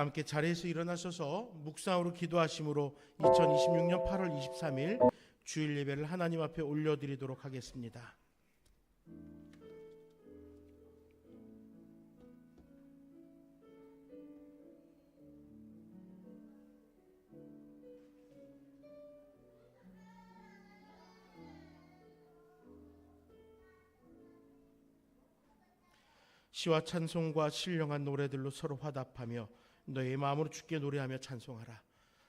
함께 자리에서 일어나셔서 묵상으로 기도하심으로 2026년 8월 23일 주일 예배를 하나님 앞에 올려드리도록 하겠습니다. 시와 찬송과 신령한 노래들로 서로 화답하며 너의 마음으로 주께 노래하며 찬송하라.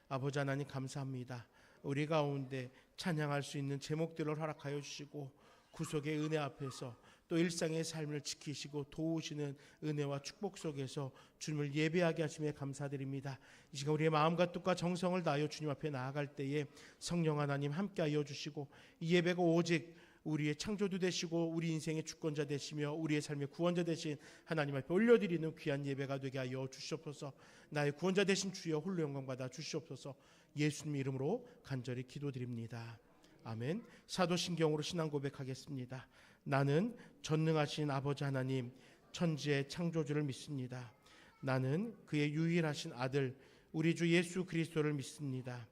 아버지 하나님 감사합니다. 우리 가운데 찬양할 수 있는 제목들을 허락하여 주시고 구속의 은혜 앞에서 또 일상의 삶을 지키시고 도우시는 은혜와 축복 속에서 주님을 예배하게 하심에 감사드립니다. 이 시간 우리의 마음과 뜻과 정성을 다하여 주님 앞에 나아갈 때에 성령 하나님 함께하여 주시고 이 예배가 오직 우리의 창조주 되시고 우리 인생의 주권자 되시며 우리의 삶의 구원자 되신 하나님 앞에 올려드리는 귀한 예배가 되게 하여 주시옵소서. 나의 구원자 되신 주여 홀로 영광 받아 주시옵소서. 예수님 이름으로 간절히 기도드립니다. 아멘. 사도신경으로 신앙 고백하겠습니다. 나는 전능하신 아버지 하나님 천지의 창조주를 믿습니다. 나는 그의 유일하신 아들 우리 주 예수 그리스도를 믿습니다.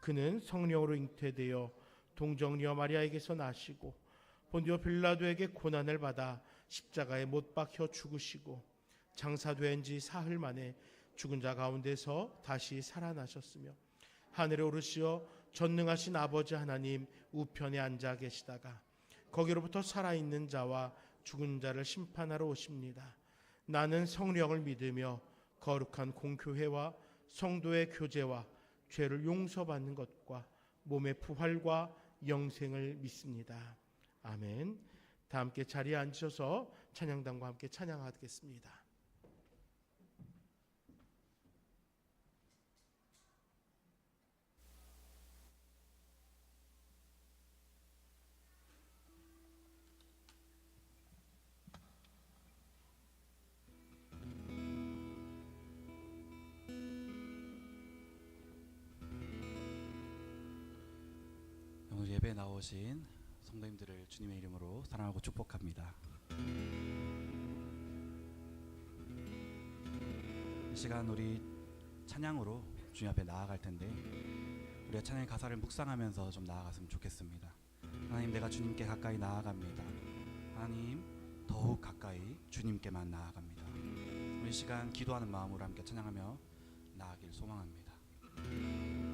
그는 성령으로 잉태되어 동정녀 마리아에게서 나시고 본디오 빌라도에게 고난을 받아 십자가에 못 박혀 죽으시고 장사된 지 사흘 만에 죽은 자 가운데서 다시 살아나셨으며 하늘에 오르시어 전능하신 아버지 하나님 우편에 앉아 계시다가 거기로부터 살아있는 자와 죽은 자를 심판하러 오십니다. 나는 성령을 믿으며 거룩한 공교회와 성도의 교제와 죄를 용서받는 것과 몸의 부활과 영생을 믿습니다. 아멘. 다 함께 자리에 앉으셔서 찬양단과 함께 찬양하겠습니다. 오늘 예배에 나오신 성도님들을 주님의 이름으로 사랑하고 축복합니다. 이 시간 우리 찬양으로 주님 앞에 나아갈 텐데 우리가 찬양의 가사를 묵상하면서 좀 나아갔으면 좋겠습니다. 하나님, 내가 주님께 가까이 나아갑니다. 하나님, 더욱 가까이 주님께만 나아갑니다. 우리 시간 기도하는 마음으로 함께 찬양하며 나아가길 소망합니다. 주님을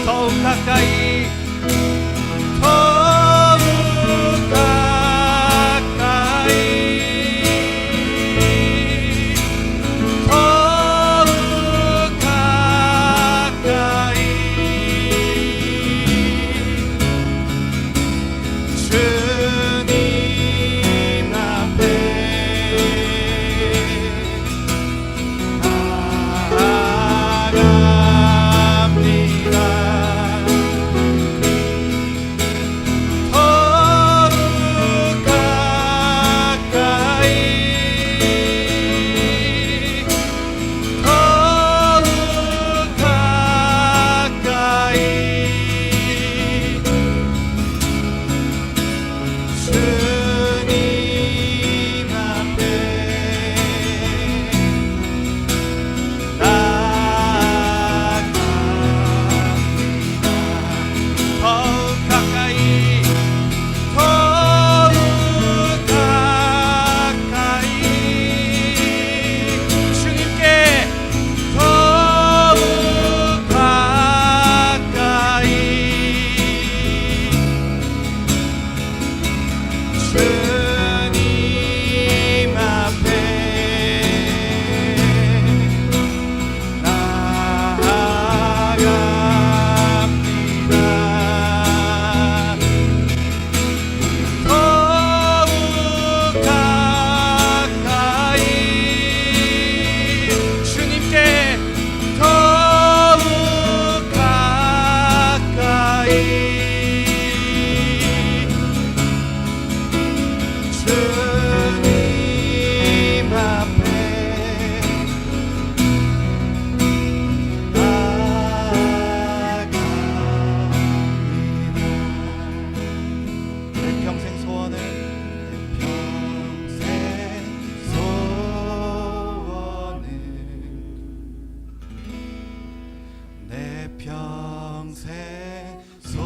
더욱 가까이 더욱 가까이 더욱 가까이 주님 앞에 나아갑니다. 더욱 가까이 더욱 가까이 주님 앞에 나아갑니다. 더욱 가까이 더욱 가까이 주님께 더욱 가까이 주님 앞에 나아갑니다. 더욱 가까이 주님께 더욱 가까이 주님 앞에 나아갑니다. 내 평생 소원은 내 평생 소원이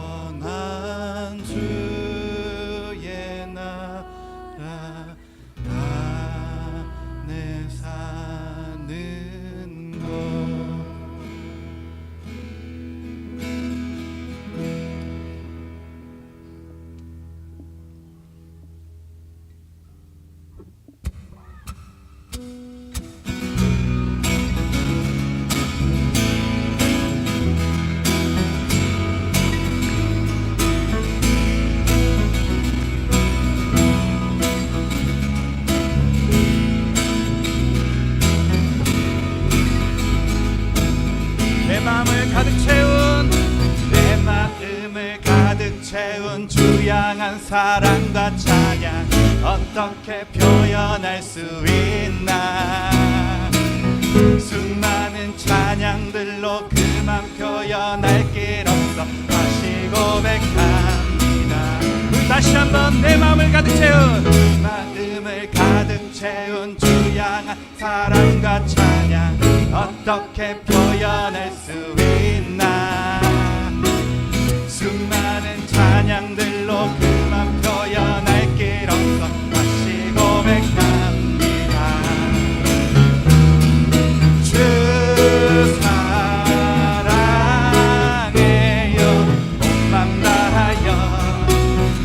영원한 주의 나라 안에 사는 것 내 마음을 가득 채운 주양한 사랑과 찬양 어떻게 표현할 수 있나. 수많은 찬양들로 그만 표현할 길 없어 다시 고백합니다. 다시 한번 내 마음을 가득 채운 주양한 사랑과 찬양 어떻게 표현할 수 있나. 수많은 찬양들로 그만 표현할 길 없어 다시 고백합니다. 주 사랑해요 온맘 다하여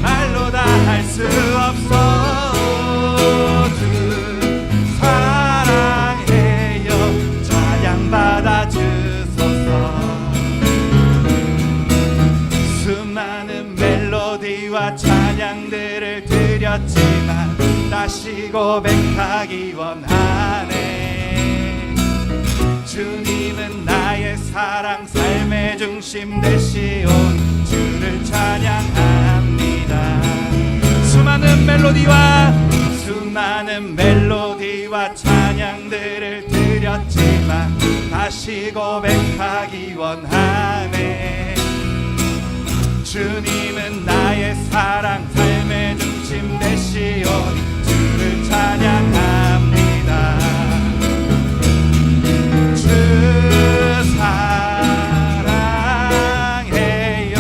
말로 다 할 수 없어. 주 사랑해요 찬양 받아주소서. 수많은 멜로디와 찬양들을 드렸지만 다시 고백하기 원하네. 주님은 나의 사랑 삶의 중심 되시온 주를 찬양합니다. 수많은 멜로디와 찬양들을 드렸지만 다시 고백하기 원하네. 주님은 나의 사랑 삶의 중심 되시온 주를 찬양합니다. 주 사랑해요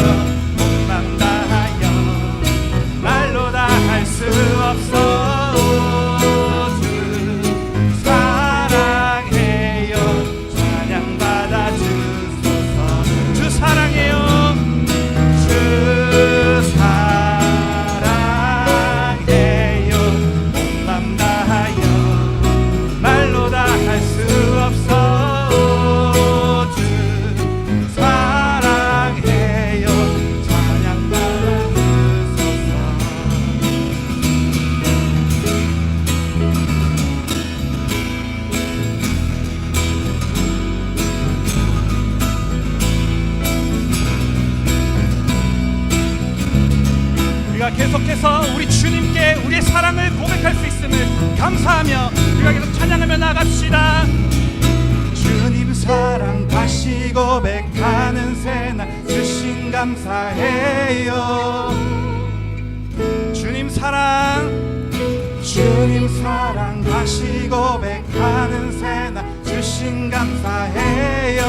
온맘 다하여 말로 다 할 수 없어. 주 계속해서 우리 주님께 우리의 사랑을 고백할 수 있음을 감사하며 우리가 계속 찬양하며 나갑시다. 주님 사랑 다시 고백하는 새날 주신 감사해요. 주님 사랑 다시 고백하는 새날 주신 감사해요.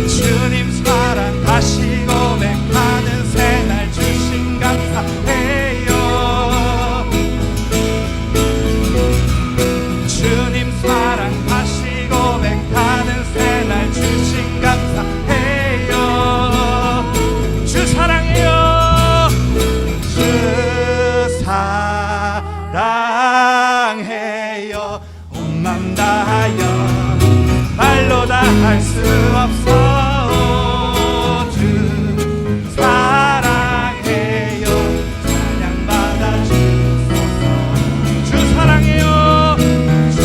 주님 사랑 다시 고백하는 새날 주신 감사해요. 주님 사랑 다시 고백하는 새날 주신 감사해요. 주 사랑해요. 주 사랑해요. 온 맘 다하여 말로 다 할 수 없어. 주 사랑해요. 찬양받아 주소서. 주 사랑해요. 주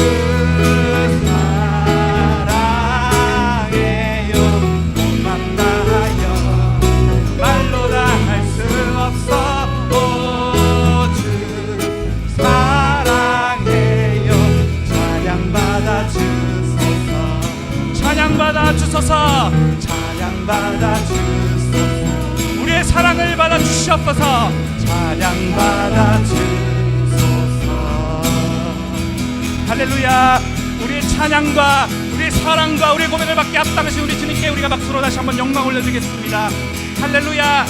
사랑해요. 온 맘 다하여 말로 다 할 수 없어. 주 사랑해요. 찬양받아 주소서. 찬양받아 주소서. 찬양받아 주소서. 우리의 사랑을 받아 주시옵소서. 찬양받아 주소서. 할렐루야. 우리의 찬양과 우리의 사랑과 우리의 고백을 받게 앞당하신 우리 주님께 우리가 박수로 다시 한번 영광 올려드리겠습니다. 할렐루야.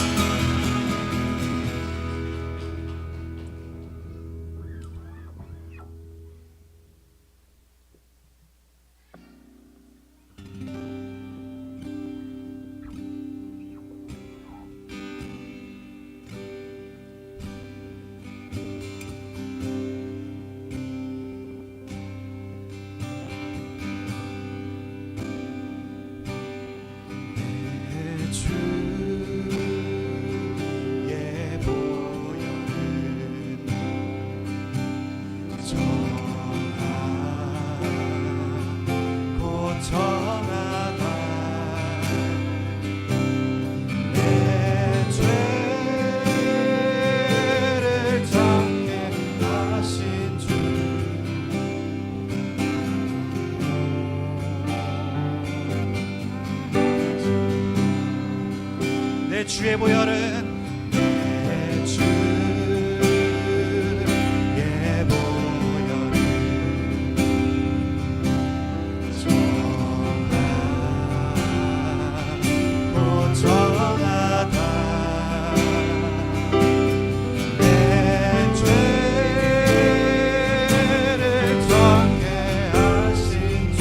내 주의 보혈은 내 주의 보혈은 정하고 정하다. 내 죄를 정케 하신 주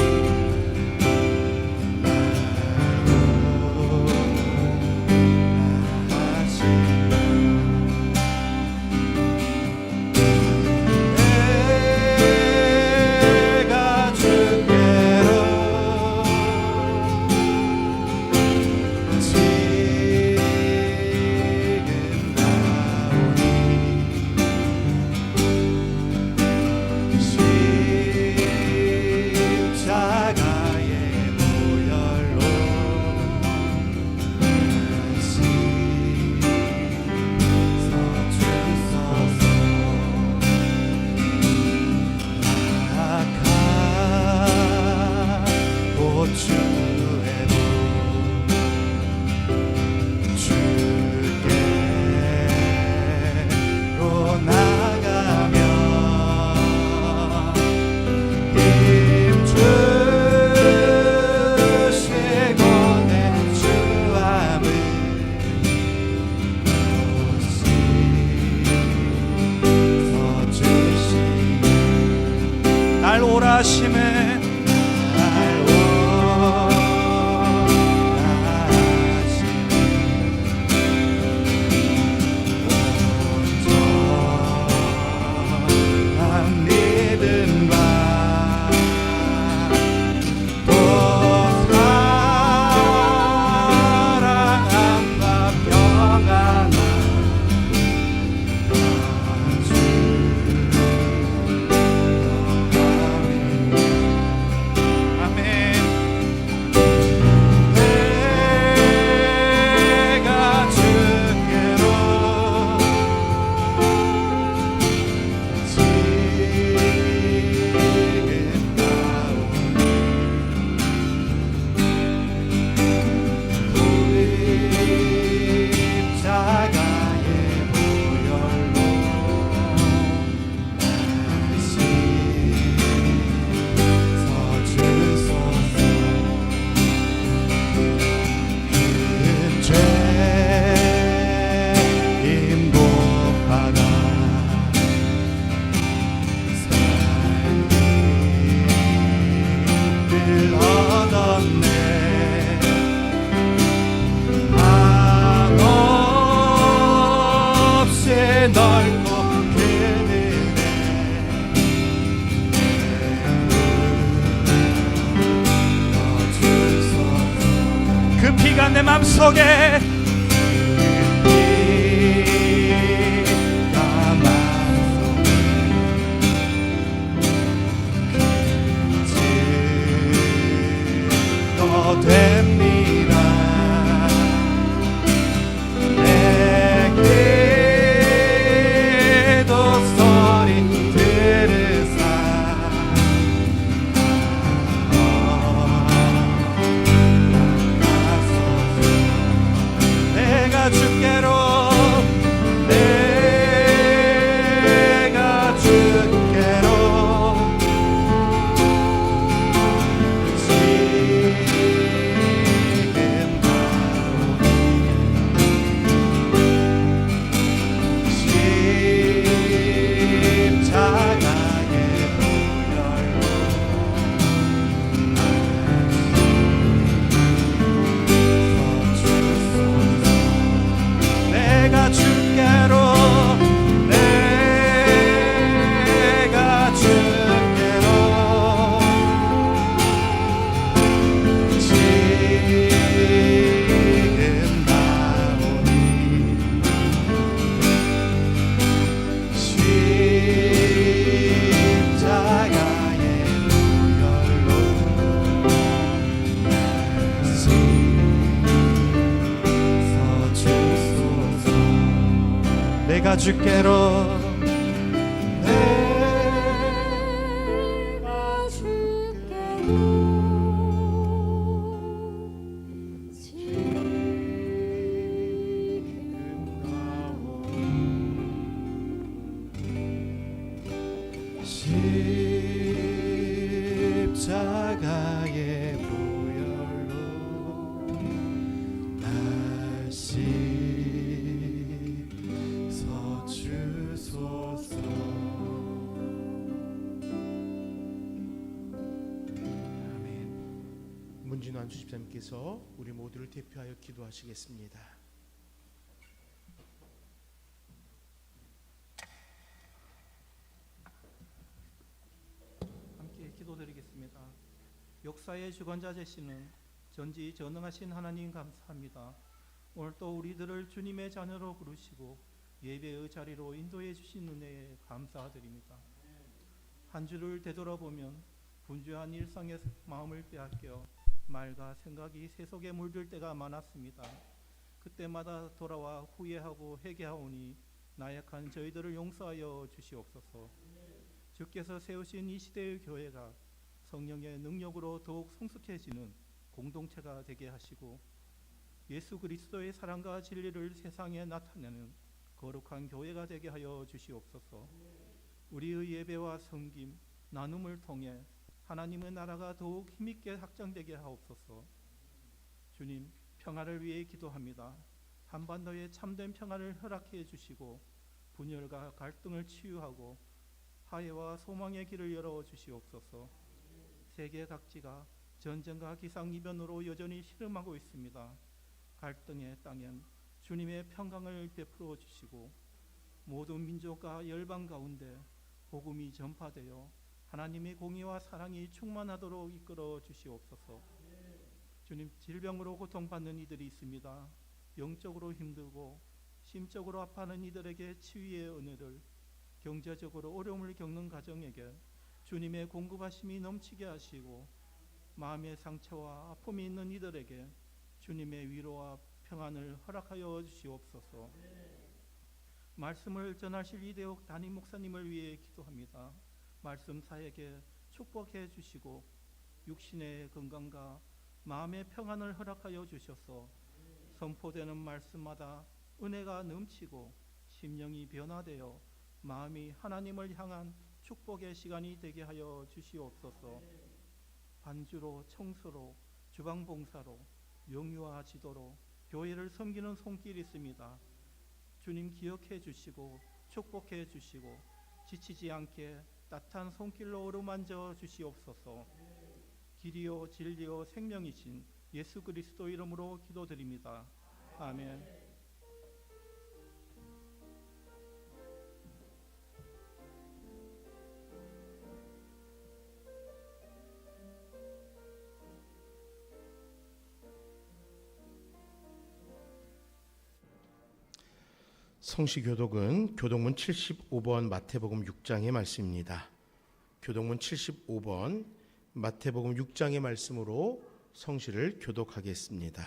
맘속에 됩니다. 내 기도 소리 들으사 내가 주께로 내가 주께로 내가 주께로 십자가의 보혈로 날 씻어 주소서. 문진환 주집사님께서 우리 모두를 대표하여 기도하시겠습니다. 함께 기도드리겠습니다. 역사의 주관자 되시는 전지전능하신 하나님 감사합니다. 오늘 또 우리들을 주님의 자녀로 부르시고 예배의 자리로 인도해 주신 은혜에 감사드립니다. 한 주를 되돌아보면 분주한 일상의 마음을 빼앗겨 말과 생각이 세속에 물들 때가 많았습니다. 그때마다 돌아와 후회하고 회개하오니 나약한 저희들을 용서하여 주시옵소서. 주께서 세우신 이 시대의 교회가 성령의 능력으로 더욱 성숙해지는 공동체가 되게 하시고 예수 그리스도의 사랑과 진리를 세상에 나타내는 거룩한 교회가 되게 하여 주시옵소서. 우리의 예배와 섬김, 나눔을 통해 하나님의 나라가 더욱 힘있게 확장되게 하옵소서. 주님, 평화를 위해 기도합니다. 한반도에 참된 평화를 허락해 주시고 분열과 갈등을 치유하고 화해와 소망의 길을 열어 주시옵소서. 세계 각지가 전쟁과 기상이변으로 여전히 씨름하고 있습니다. 갈등의 땅엔 주님의 평강을 베풀어 주시고 모든 민족과 열방 가운데 복음이 전파되어 하나님의 공의와 사랑이 충만하도록 이끌어 주시옵소서. 주님, 질병으로 고통받는 이들이 있습니다. 영적으로 힘들고 심적으로 아파하는 이들에게 치유의 은혜를, 경제적으로 어려움을 겪는 가정에게 주님의 공급하심이 넘치게 하시고 마음의 상처와 아픔이 있는 이들에게 주님의 위로와 평안을 허락하여 주시옵소서. 말씀을 전하실 이대옥 담임 목사님을 위해 기도합니다. 말씀 사역에 축복해 주시고 육신의 건강과 마음의 평안을 허락하여 주셔서 선포되는 말씀마다 은혜가 넘치고 심령이 변화되어 마음이 하나님을 향한 축복의 시간이 되게 하여 주시옵소서. 반주로, 청소로, 주방봉사로, 영유아 지도로 교회를 섬기는 손길이 있습니다. 주님 기억해 주시고 축복해 주시고 지치지 않게 따뜻한 손길로 어루만져 주시옵소서. 길이요 진리요 생명이신 예수 그리스도 이름으로 기도드립니다. 아멘. 성시교독은 교독문 75번 마태복음 6장의 말씀입니다. 교독문 75번 마태복음 6장의 말씀으로 성시를 교독하겠습니다.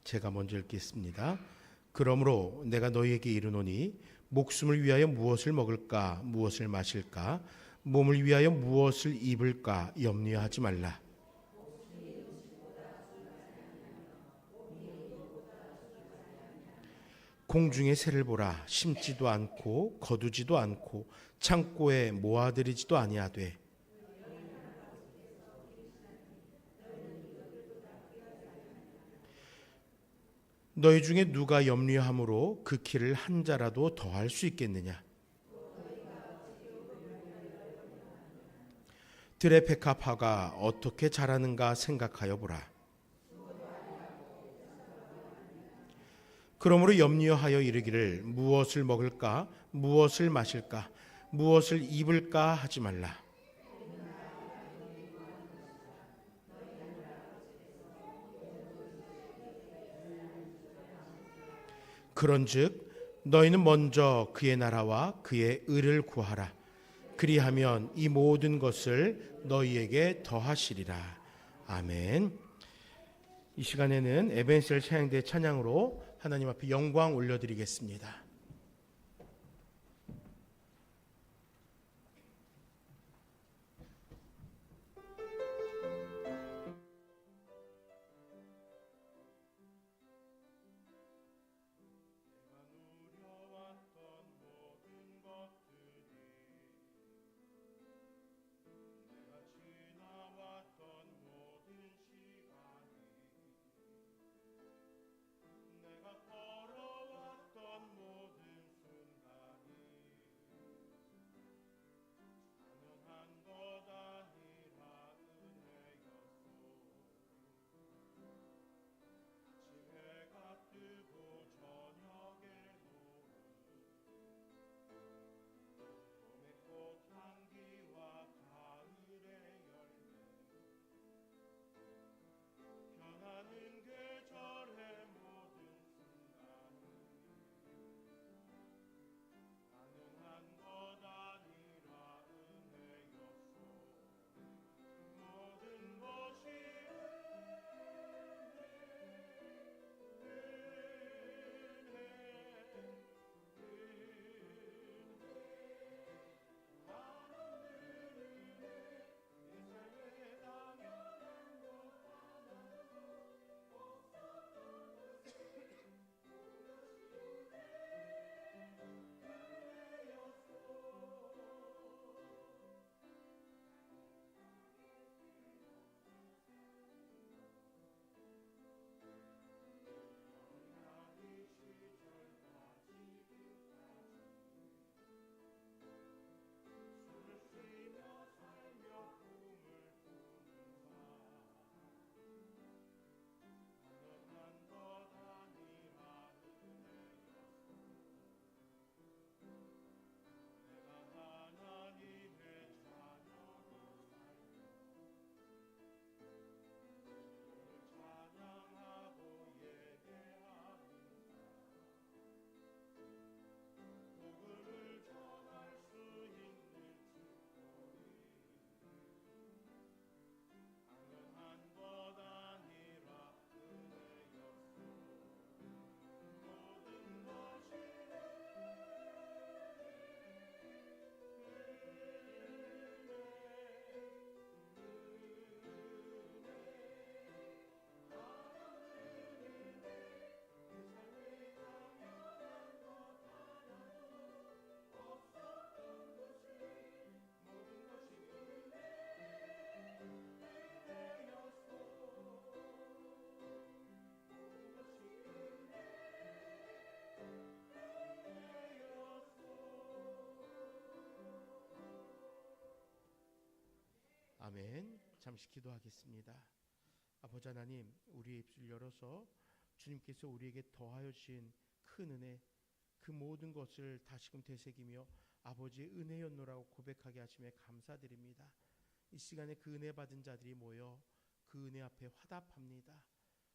제가 먼저 읽겠습니다. 그러므로 내가 너희에게 이르노니 목숨을 위하여 무엇을 먹을까 무엇을 마실까 몸을 위하여 무엇을 입을까 염려하지 말라. 공중의 새를 보라. 심지도 않고 거두지도 않고 창고에 모아들이지도 아니하되 너희 중에 누가 염려함으로 그 키를 한 자라도 더할 수 있겠느냐. 들의 백합화가 어떻게 자라는가 생각하여 보라. 그러므로 염려하여 이르기를 무엇을 먹을까 무엇을 마실까 무엇을 입을까 하지 말라. 그런즉 너희는 먼저 그의 나라와 그의 의를 구하라. 그리하면 이 모든 것을 너희에게 더하시리라. 아멘. 이 시간에는 에벤셀 찬양대 찬양으로 하나님 앞에 영광 올려드리겠습니다. 아멘. 잠시 기도하겠습니다. 아버지 하나님, 우리의 입술 열어서 주님께서 우리에게 더하여 주신 큰 은혜, 그 모든 것을 다시금 되새기며 아버지의 은혜였노라고 고백하게 하심에 감사드립니다. 이 시간에 그 은혜 받은 자들이 모여 그 은혜 앞에 화답합니다.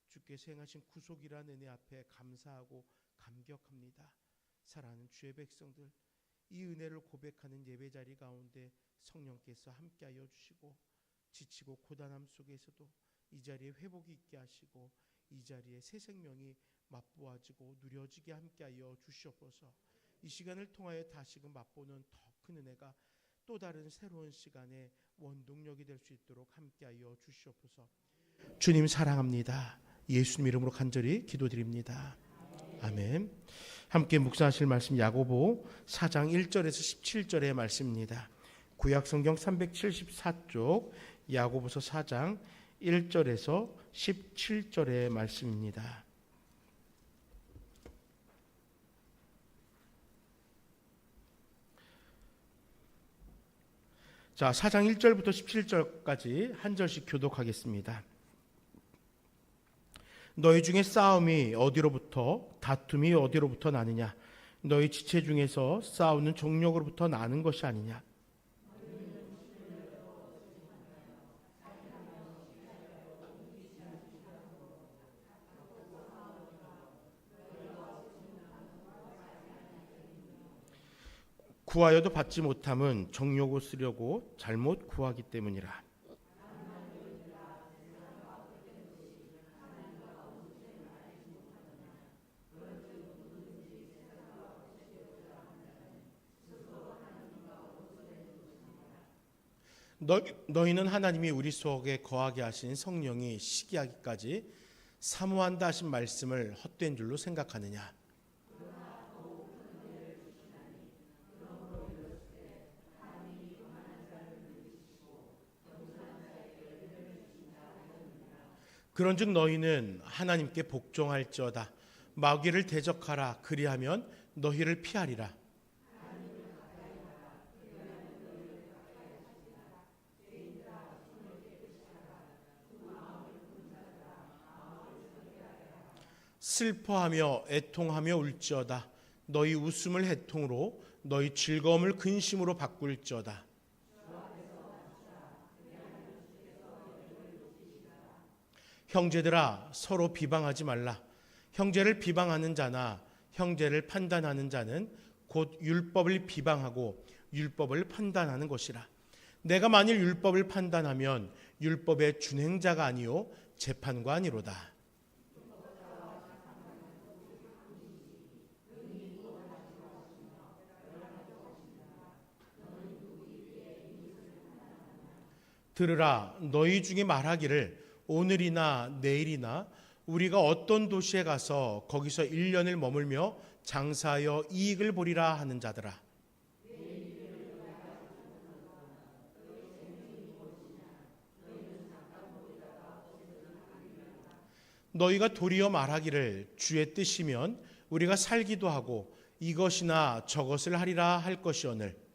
주께서 행하신 구속이라는 은혜 앞에 감사하고 감격합니다. 사랑하는 주의 백성들, 이 은혜를 고백하는 예배 자리 가운데 성령께서 함께하여 주시고 지치고 고단함 속에서도 이 자리에 회복이 있게 하시고 이 자리에 새 생명이 맛보아지고 누려지게 함께하여 주시옵소서. 이 시간을 통하여 다시금 맛보는 더 큰 은혜가 또 다른 새로운 시간에 원동력이 될 수 있도록 함께하여 주시옵소서. 주님 사랑합니다. 예수님 이름으로 간절히 기도드립니다. 아멘. 함께 묵상하실 말씀 야고보 4장 1절에서 17절의 말씀입니다. 구약성경 374쪽 야고보서 4장 1절에서 17절의 말씀입니다. 자, 4장 1절부터 17절까지 한 절씩 교독하겠습니다. 너희 중에 싸움이 어디로부터 다툼이 어디로부터 나느냐? 너희 지체 중에서 싸우는 정욕으로부터 나는 것이 아니냐? 구하여도 받지 못함은 정욕을 쓰려고 잘못 구하기 때문이라. 너희는 하나님이 우리 속에 거하게 하신 성령이 시기하기까지 사모한다 하신 말씀을 헛된 줄로 생각하느냐? 그런즉 너희는 하나님께 복종할지어다. 마귀를 대적하라. 그리하면 너희를 피하리라. 슬퍼하며 애통하며 울지어다. 너희 웃음을 애통으로 너희 즐거움을 근심으로 바꿀지어다. 형제들아 서로 비방하지 말라. 형제를 비방하는 자나 형제를 판단하는 자는 곧 율법을 비방하고 율법을 판단하는 것이라. 내가 만일 율법을 판단하면 율법의 준행자가 아니요 재판관이로다. 들으라. 너희 중에 말하기를 오늘이나 내일이나 우리가 어떤 도시에 가서 거기서 1년을 머물며 장사하여 이익을 보리라 하는 자들아. 너희가 도리어 말하기를 주의 뜻이면 우리가 살기도 하고 이것이나 저것을 하리라 할 것이오늘.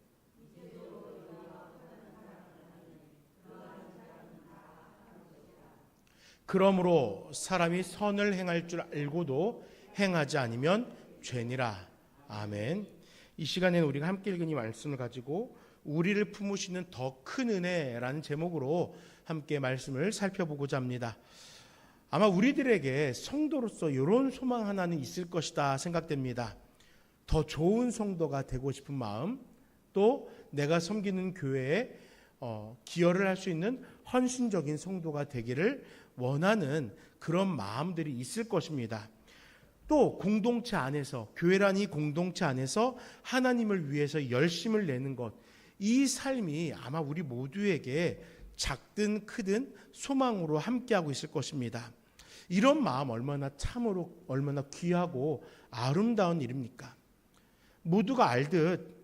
그러므로 사람이 선을 행할 줄 알고도 행하지 않으면 죄니라. 아멘. 이 시간에는 우리가 함께 읽은 이 말씀을 가지고 우리를 품으시는 더 큰 은혜라는 제목으로 함께 말씀을 살펴보고자 합니다. 아마 우리들에게 성도로서 이런 소망 하나는 있을 것이다 생각됩니다. 더 좋은 성도가 되고 싶은 마음, 또 내가 섬기는 교회에 기여를 할 수 있는 헌신적인 성도가 되기를 원하는 그런 마음들이 있을 것입니다. 또 공동체 안에서, 교회라는 이 공동체 안에서 하나님을 위해서 열심을 내는 것, 이 삶이 아마 우리 모두에게 작든 크든 소망으로 함께하고 있을 것입니다. 이런 마음 얼마나 참으로 얼마나 귀하고 아름다운 일입니까? 모두가 알듯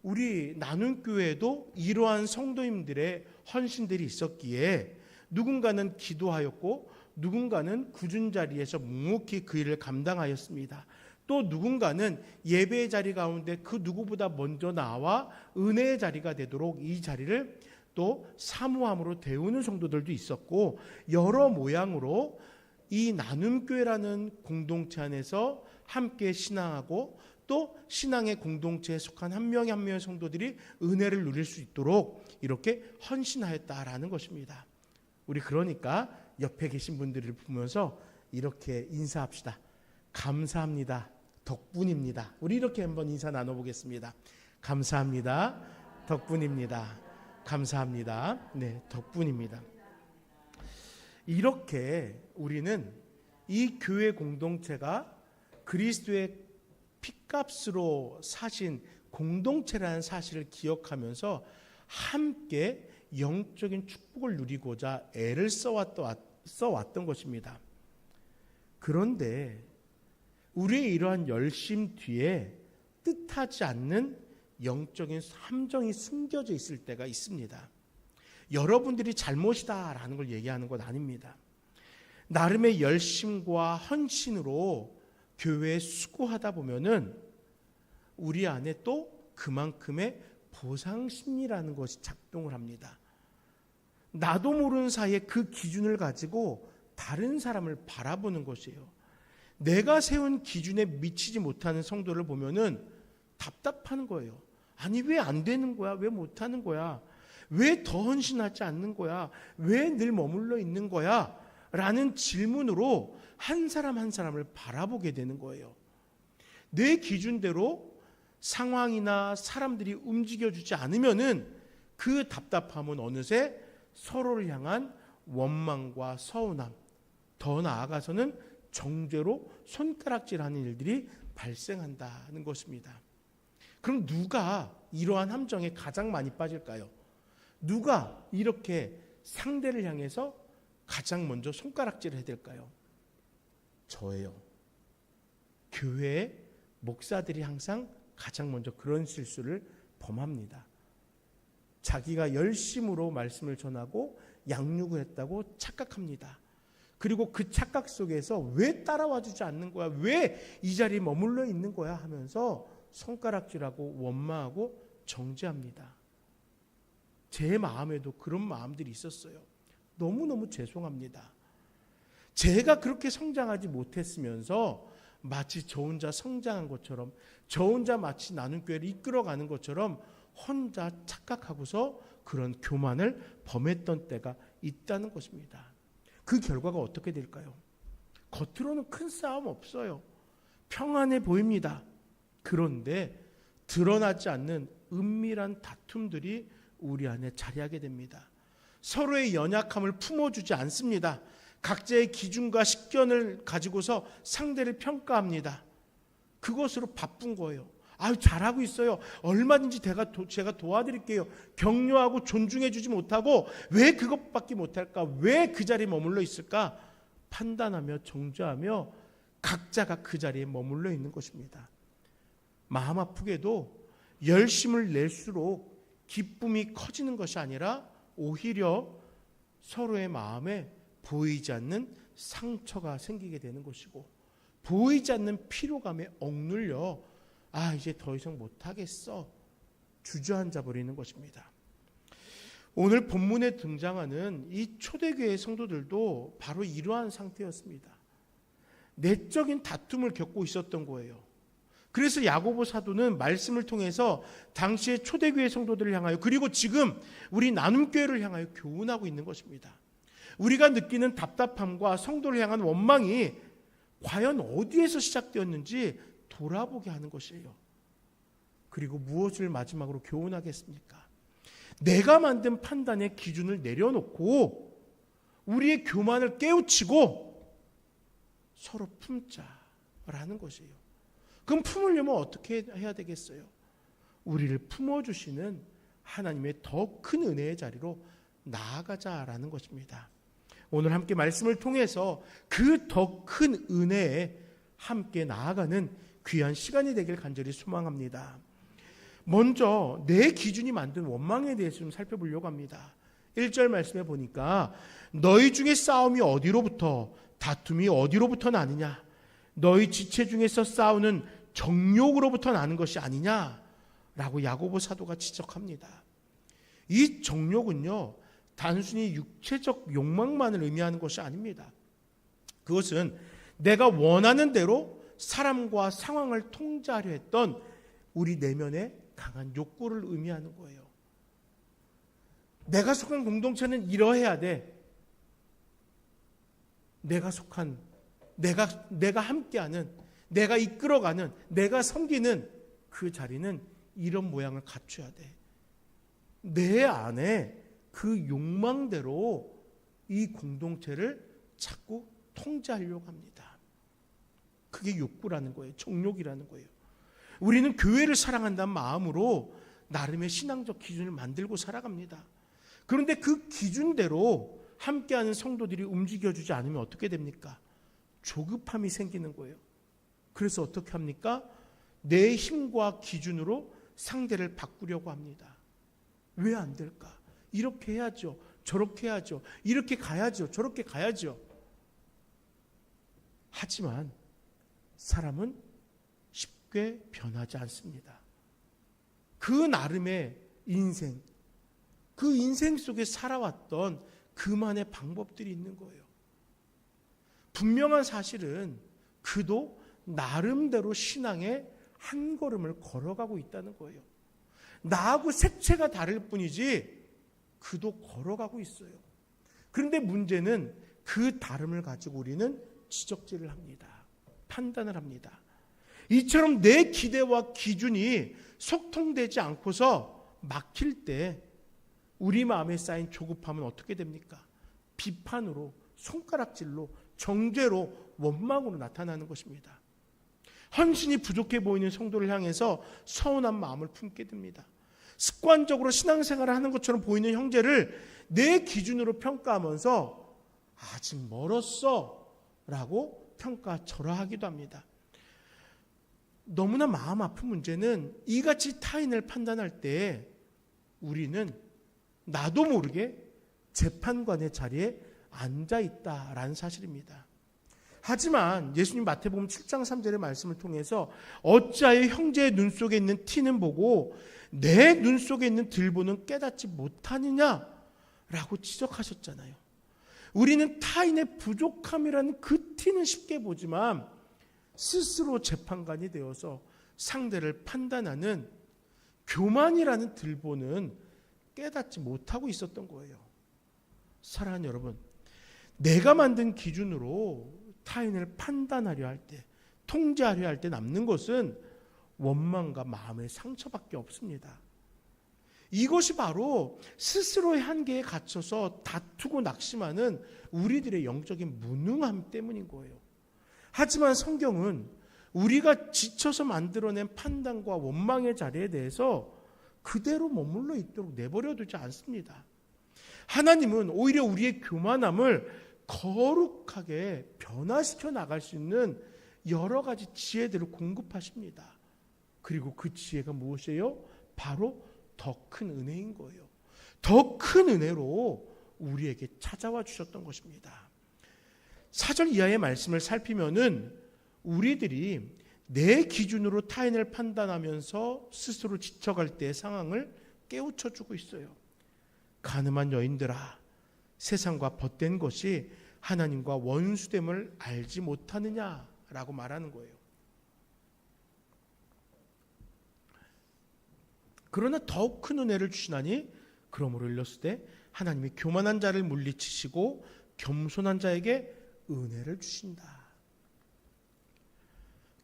우리 나눔교회에도 이러한 성도님들의 헌신들이 있었기에 누군가는 기도하였고 누군가는 굳은 자리에서 묵묵히 그 일을 감당하였습니다. 또 누군가는 예배의 자리 가운데 그 누구보다 먼저 나와 은혜의 자리가 되도록 이 자리를 또 사모함으로 데우는 성도들도 있었고, 여러 모양으로 이 나눔교회라는 공동체 안에서 함께 신앙하고 또 신앙의 공동체에 속한 한 명의 한 명의 성도들이 은혜를 누릴 수 있도록 이렇게 헌신하였다라는 것입니다. 우리 그러니까 옆에 계신 분들을 보면서 이렇게 인사합시다. 감사합니다. 덕분입니다. 우리 이렇게 한번 인사 나눠보겠습니다. 감사합니다. 덕분입니다. 감사합니다. 네, 덕분입니다. 이렇게 우리는 이 교회 공동체가 그리스도의 피값으로 사신 공동체라는 사실을 기억하면서 함께 영적인 축복을 누리고자 애를 써왔던 것입니다. 그런데 우리의 이러한 열심 뒤에 뜻하지 않는 영적인 함정이 숨겨져 있을 때가 있습니다. 여러분들이 잘못이다라는 걸 얘기하는 것 아닙니다. 나름의 열심과 헌신으로 교회에 수고하다 보면은 우리 안에 또 그만큼의 보상 심리라는 것이 작동을 합니다. 나도 모르는 사이에 그 기준을 가지고 다른 사람을 바라보는 것이에요. 내가 세운 기준에 미치지 못하는 성도를 보면은 답답한 거예요. 아니, 왜 안 되는 거야? 왜 못하는 거야? 왜 더 헌신하지 않는 거야? 왜 늘 머물러 있는 거야? 라는 질문으로 한 사람 한 사람을 바라보게 되는 거예요. 내 기준대로 상황이나 사람들이 움직여주지 않으면은 그 답답함은 어느새 서로를 향한 원망과 서운함, 더 나아가서는 정죄로 손가락질하는 일들이 발생한다는 것입니다. 그럼 누가 이러한 함정에 가장 많이 빠질까요? 누가 이렇게 상대를 향해서 가장 먼저 손가락질을 해야 될까요? 저예요. 교회의 목사들이 항상 가장 먼저 그런 실수를 범합니다. 자기가 열심으로 말씀을 전하고 양육을 했다고 착각합니다. 그리고 그 착각 속에서 왜 따라와 주지 않는 거야? 왜 이 자리에 머물러 있는 거야? 하면서 손가락질하고 원망하고 정죄합니다. 제 마음에도 그런 마음들이 있었어요. 너무너무 죄송합니다. 제가 그렇게 성장하지 못했으면서 마치 저 혼자 성장한 것처럼, 저 혼자 마치 나눔교회를 이끌어가는 것처럼 혼자 착각하고서 그런 교만을 범했던 때가 있다는 것입니다. 그 결과가 어떻게 될까요? 겉으로는 큰 싸움 없어요. 평안해 보입니다. 그런데 드러나지 않는 은밀한 다툼들이 우리 안에 자리하게 됩니다. 서로의 연약함을 품어주지 않습니다. 각자의 기준과 식견을 가지고서 상대를 평가합니다. 그것으로 바쁜 거예요. 아유, 잘하고 있어요. 얼마든지 제가 도와드릴게요. 격려하고 존중해 주지 못하고 왜 그것밖에 못할까? 왜 그 자리에 머물러 있을까? 판단하며 정죄하며 각자가 그 자리에 머물러 있는 것입니다. 마음 아프게도 열심을 낼수록 기쁨이 커지는 것이 아니라 오히려 서로의 마음에 보이지 않는 상처가 생기게 되는 것이고, 보이지 않는 피로감에 억눌려 이제 더 이상 못하겠어 주저앉아 버리는 것입니다. 오늘 본문에 등장하는 이 초대교회 성도들도 바로 이러한 상태였습니다. 내적인 다툼을 겪고 있었던 거예요. 그래서 야고보 사도는 말씀을 통해서 당시의 초대교회 성도들을 향하여, 그리고 지금 우리 나눔교회를 향하여 교훈하고 있는 것입니다. 우리가 느끼는 답답함과 성도를 향한 원망이 과연 어디에서 시작되었는지 돌아보게 하는 것이에요. 그리고 무엇을 마지막으로 교훈하겠습니까? 내가 만든 판단의 기준을 내려놓고 우리의 교만을 깨우치고 서로 품자라는 것이에요. 그럼 품으려면 어떻게 해야 되겠어요? 우리를 품어주시는 하나님의 더 큰 은혜의 자리로 나아가자라는 것입니다. 오늘 함께 말씀을 통해서 그 더 큰 은혜에 함께 나아가는 귀한 시간이 되길 간절히 소망합니다. 먼저 내 기준이 만든 원망에 대해서 좀 살펴보려고 합니다. 1절 말씀에 보니까 너희 중에 싸움이 어디로부터, 다툼이 어디로부터 나느냐? 너희 지체 중에서 싸우는 정욕으로부터 나는 것이 아니냐라고 야고보 사도가 지적합니다. 이 정욕은요, 단순히 육체적 욕망만을 의미하는 것이 아닙니다. 그것은 내가 원하는 대로 사람과 상황을 통제하려 했던 우리 내면의 강한 욕구를 의미하는 거예요. 내가 속한 공동체는 이러해야 돼. 내가 함께하는 내가 이끌어가는, 내가 섬기는 그 자리는 이런 모양을 갖춰야 돼. 내 안에 그 욕망대로 이 공동체를 자꾸 통제하려고 합니다. 그게 욕구라는 거예요. 정욕이라는 거예요. 우리는 교회를 사랑한다는 마음으로 나름의 신앙적 기준을 만들고 살아갑니다. 그런데 그 기준대로 함께하는 성도들이 움직여주지 않으면 어떻게 됩니까? 조급함이 생기는 거예요. 그래서 어떻게 합니까? 내 힘과 기준으로 상대를 바꾸려고 합니다. 왜 안 될까? 이렇게 해야죠. 저렇게 해야죠. 이렇게 가야죠. 저렇게 가야죠. 하지만 사람은 쉽게 변하지 않습니다. 그 나름의 인생, 그 인생 속에 살아왔던 그만의 방법들이 있는 거예요. 분명한 사실은 그도 나름대로 신앙의 한 걸음을 걸어가고 있다는 거예요. 나하고 색채가 다를 뿐이지 그도 걸어가고 있어요. 그런데 문제는 그 다름을 가지고 우리는 지적질을 합니다. 판단을 합니다. 이처럼 내 기대와 기준이 소통되지 않고서 막힐 때 우리 마음에 쌓인 조급함은 어떻게 됩니까? 비판으로, 손가락질로, 정죄로, 원망으로 나타나는 것입니다. 헌신이 부족해 보이는 성도를 향해서 서운한 마음을 품게 됩니다. 습관적으로 신앙생활을 하는 것처럼 보이는 형제를 내 기준으로 평가하면서 아직 멀었어 라고 평가절하하기도 합니다. 너무나 마음 아픈 문제는 이같이 타인을 판단할 때 우리는 나도 모르게 재판관의 자리에 앉아있다라는 사실입니다. 하지만 예수님 마태복음 7장 3절의 말씀을 통해서 어찌하여 형제의 눈 속에 있는 티는 보고 내 눈 속에 있는 들보는 깨닫지 못하느냐라고 지적하셨잖아요. 우리는 타인의 부족함이라는 그 티는 쉽게 보지만 스스로 재판관이 되어서 상대를 판단하는 교만이라는 들보는 깨닫지 못하고 있었던 거예요. 사랑하는 여러분, 내가 만든 기준으로 타인을 판단하려 할 때, 통제하려 할 때 남는 것은 원망과 마음의 상처밖에 없습니다. 이것이 바로 스스로의 한계에 갇혀서 다투고 낙심하는 우리들의 영적인 무능함 때문인 거예요. 하지만 성경은 우리가 지쳐서 만들어낸 판단과 원망의 자리에 대해서 그대로 머물러 있도록 내버려 두지 않습니다. 하나님은 오히려 우리의 교만함을 거룩하게 변화시켜 나갈 수 있는 여러 가지 지혜들을 공급하십니다. 그리고 그 지혜가 무엇이에요? 바로 더 큰 은혜인 거예요. 더 큰 은혜로 우리에게 찾아와 주셨던 것입니다. 4절 이하의 말씀을 살피면은 우리들이 내 기준으로 타인을 판단하면서 스스로 지쳐갈 때의 상황을 깨우쳐 주고 있어요. 가늠한 여인들아, 세상과 벗된 것이 하나님과 원수됨을 알지 못하느냐라고 말하는 거예요. 그러나 더욱 큰 은혜를 주시나니 그러므로 일렀을 때 하나님이 교만한 자를 물리치시고 겸손한 자에게 은혜를 주신다.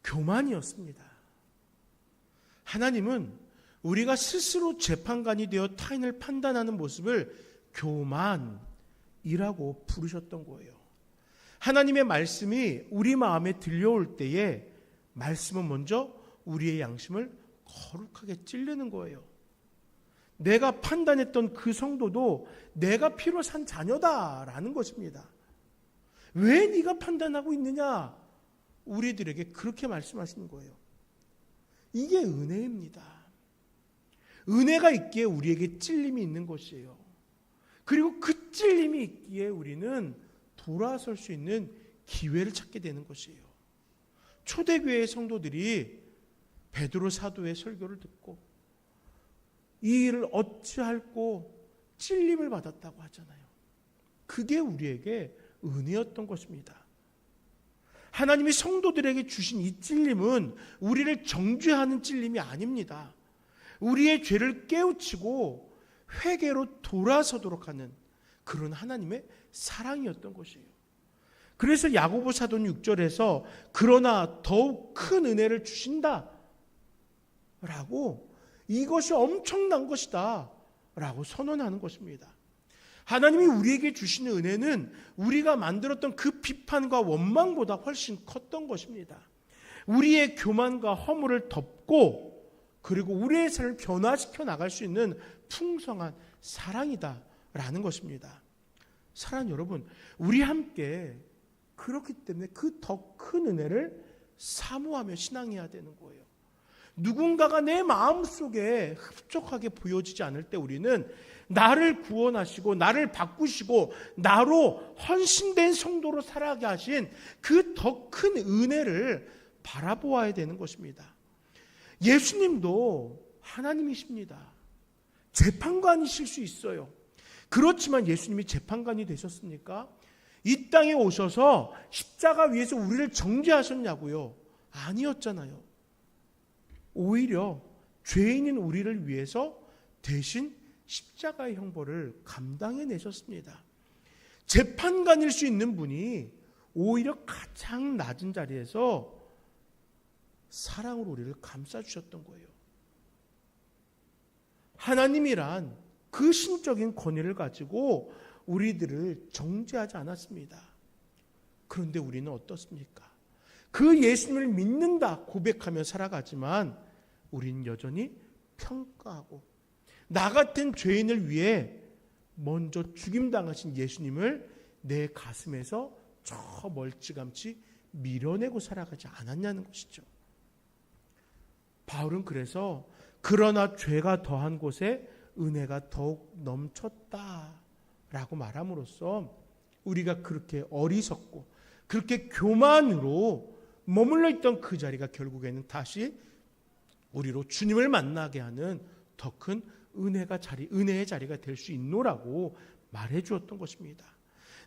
교만이었습니다. 하나님은 우리가 스스로 재판관이 되어 타인을 판단하는 모습을 교만이라고 부르셨던 거예요. 하나님의 말씀이 우리 마음에 들려올 때에 말씀은 먼저 우리의 양심을 거룩하게 찔르는 거예요. 내가 판단했던 그 성도도 내가 피로 산 자녀다라는 것입니다. 왜 네가 판단하고 있느냐? 우리들에게 그렇게 말씀하시는 거예요. 이게 은혜입니다. 은혜가 있기에 우리에게 찔림이 있는 것이에요. 그리고 그 찔림이 있기에 우리는 돌아설 수 있는 기회를 찾게 되는 것이에요. 초대교회의 성도들이 베드로 사도의 설교를 듣고 이 일을 어찌할꼬 찔림을 받았다고 하잖아요. 그게 우리에게 은혜였던 것입니다. 하나님이 성도들에게 주신 이 찔림은 우리를 정죄하는 찔림이 아닙니다. 우리의 죄를 깨우치고 회개로 돌아서도록 하는 그런 하나님의 사랑이었던 것이에요. 그래서 야고보 사도는 6절에서 그러나 더욱 큰 은혜를 주신다 라고, 이것이 엄청난 것이다 라고 선언하는 것입니다. 하나님이 우리에게 주시는 은혜는 우리가 만들었던 그 비판과 원망보다 훨씬 컸던 것입니다. 우리의 교만과 허물을 덮고, 그리고 우리의 삶을 변화시켜 나갈 수 있는 풍성한 사랑이다 라는 것입니다. 사랑하는 여러분, 우리 함께 그렇기 때문에 그 더 큰 은혜를 사모하며 신앙해야 되는 거예요. 누군가가 내 마음속에 흡족하게 보여지지 않을 때 우리는 나를 구원하시고 나를 바꾸시고 나로 헌신된 성도로 살아가게 하신 그 더 큰 은혜를 바라보아야 되는 것입니다. 예수님도 하나님이십니다. 재판관이실 수 있어요. 그렇지만 예수님이 재판관이 되셨습니까? 이 땅에 오셔서 십자가 위에서 우리를 정죄하셨냐고요? 아니었잖아요. 오히려 죄인인 우리를 위해서 대신 십자가의 형벌을 감당해 내셨습니다. 재판관일 수 있는 분이 오히려 가장 낮은 자리에서 사랑으로 우리를 감싸주셨던 거예요. 하나님이란 그 신적인 권위를 가지고 우리들을 정죄하지 않았습니다. 그런데 우리는 어떻습니까? 그 예수님을 믿는다 고백하며 살아가지만 우리는 여전히 평가하고, 나 같은 죄인을 위해 먼저 죽임당하신 예수님을 내 가슴에서 저 멀찌감치 밀어내고 살아가지 않았냐는 것이죠. 바울은 그래서 그러나 죄가 더한 곳에 은혜가 더욱 넘쳤다라고 말함으로써 우리가 그렇게 어리석고 그렇게 교만으로 머물러 있던 그 자리가 결국에는 다시 우리로 주님을 만나게 하는 더 큰 은혜의 자리가 될 수 있노라고 말해 주었던 것입니다.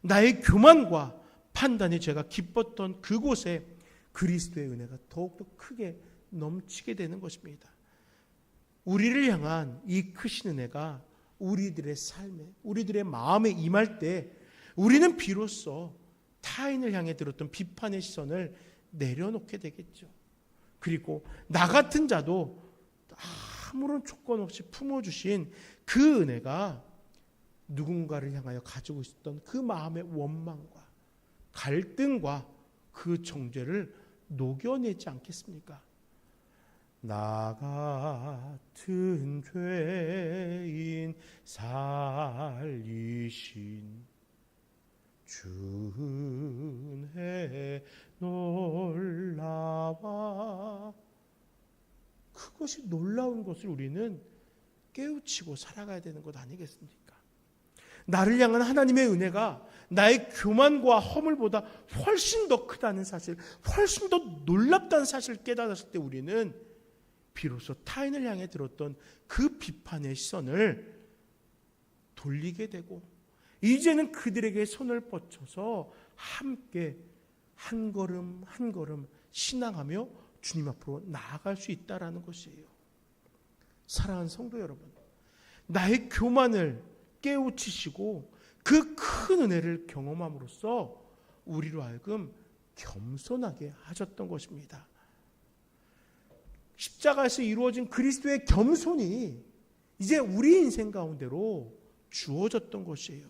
나의 교만과 판단에 제가 기뻤던 그곳에 그리스도의 은혜가 더욱더 크게 넘치게 되는 것입니다. 우리를 향한 이 크신 은혜가 우리들의 삶에, 우리들의 마음에 임할 때 우리는 비로소 타인을 향해 들었던 비판의 시선을 내려놓게 되겠죠. 그리고 나 같은 자도 아무런 조건 없이 품어주신 그 은혜가 누군가를 향하여 가지고 있었던 그 마음의 원망과 갈등과 그 정죄를 녹여내지 않겠습니까? 나 같은 죄인 살리신 주 은혜 놀라와, 그것이 놀라운 것을 우리는 깨우치고 살아가야 되는 것 아니겠습니까? 나를 향한 하나님의 은혜가 나의 교만과 허물보다 훨씬 더 크다는 사실, 훨씬 더 놀랍다는 사실을 깨달았을 때 우리는 비로소 타인을 향해 들었던 그 비판의 시선을 돌리게 되고, 이제는 그들에게 손을 뻗쳐서 함께 한 걸음 한 걸음 신앙하며 주님 앞으로 나아갈 수 있다라는 것이에요. 사랑하는 성도 여러분, 나의 교만을 깨우치시고 그 큰 은혜를 경험함으로써 우리로 하여금 겸손하게 하셨던 것입니다. 십자가에서 이루어진 그리스도의 겸손이 이제 우리 인생 가운데로 주어졌던 것이에요.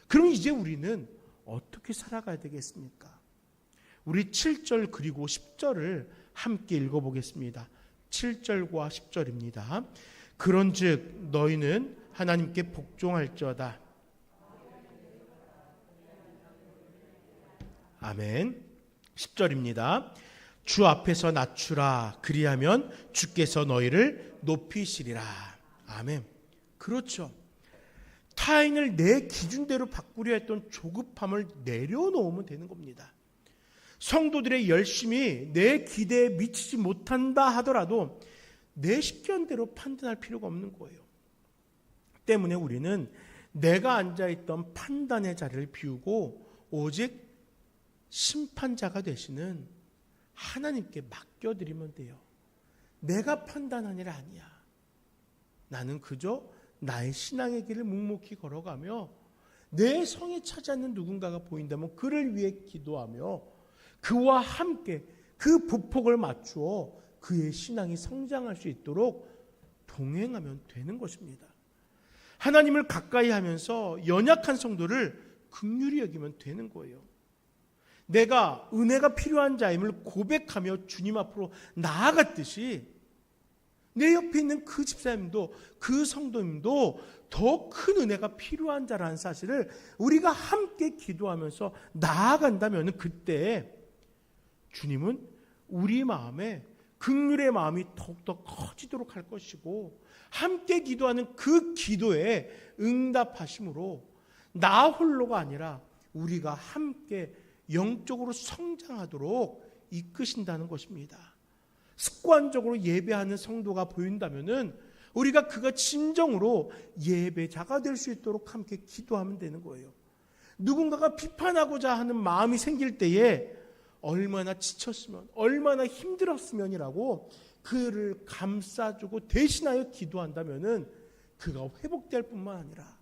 그럼 이제 우리는 어떻게 살아가야 되겠습니까? 우리 7절 그리고 10절을 함께 읽어보겠습니다. 7절과 10절입니다. 그런즉 너희는 하나님께 복종할지어다. 아멘. 10절입니다. 주 앞에서 낮추라. 그리하면 주께서 너희를 높이시리라. 아멘. 그렇죠. 타인을 내 기준대로 바꾸려 했던 조급함을 내려놓으면 되는 겁니다. 성도들의 열심이 내 기대에 미치지 못한다 하더라도 내 식견대로 판단할 필요가 없는 거예요. 때문에 우리는 내가 앉아있던 판단의 자리를 비우고 오직 심판자가 되시는 하나님께 맡겨드리면 돼요. 내가 판단한 일 아니야. 나는 그저 나의 신앙의 길을 묵묵히 걸어가며 내 성에 차지 않는 누군가가 보인다면 그를 위해 기도하며 그와 함께 그 부폭을 맞추어 그의 신앙이 성장할 수 있도록 동행하면 되는 것입니다. 하나님을 가까이 하면서 연약한 성도를 긍휼히 여기면 되는 거예요. 내가 은혜가 필요한 자임을 고백하며 주님 앞으로 나아갔듯이 내 옆에 있는 그 집사님도 그 성도님도 더 큰 은혜가 필요한 자라는 사실을 우리가 함께 기도하면서 나아간다면 그때 주님은 우리 마음에 긍휼의 마음이 더욱더 커지도록 할 것이고 함께 기도하는 그 기도에 응답하심으로 나 홀로가 아니라 우리가 함께 영적으로 성장하도록 이끄신다는 것입니다. 습관적으로 예배하는 성도가 보인다면은 우리가 그가 진정으로 예배자가 될 수 있도록 함께 기도하면 되는 거예요. 누군가가 비판하고자 하는 마음이 생길 때에 얼마나 지쳤으면 얼마나 힘들었으면이라고 그를 감싸주고 대신하여 기도한다면은 그가 회복될 뿐만 아니라